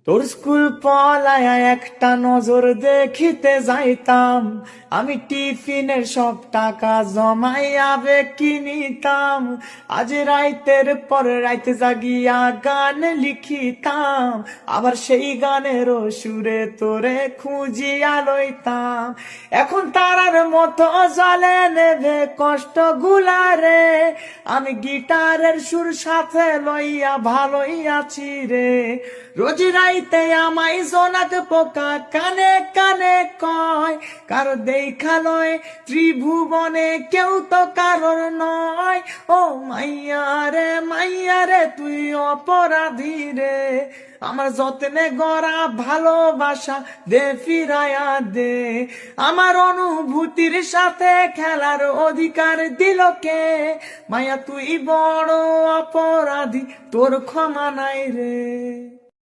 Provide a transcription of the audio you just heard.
তোর স্কুল পলায়া একটা নজর দেখিতে যাইতাম, আমি টিফিনের সব টাকা জমাইয়া কিনিতাম। আজ রাইতের পর রাইতে জাগিয়া গান লিখিতাম, আবার সেই গানের সুরে তোরে খুঁজিয়া লইতাম। এখন তারার মতো জলে নেবে কষ্ট গুলারে, আমি গিটারের সুর সাথে লইয়া ভালোই আছি রে। রোজ রাইতে আমায় জোনাক পোকা কানে কানে কয়, কারো দেখা লয় ত্রিভুবনে কেউ তো কারোর নয়। ও মাইয়া রে তুই অপরাধী রে, আমার যত্নে গড়া ভালোবাসা দে ফিরায়া দে। আমার অনুভূতির সাথে খেলার অধিকার দিল কে? মাইয়া তুই বড় অপরাধী, তোর ক্ষমা নাই রে।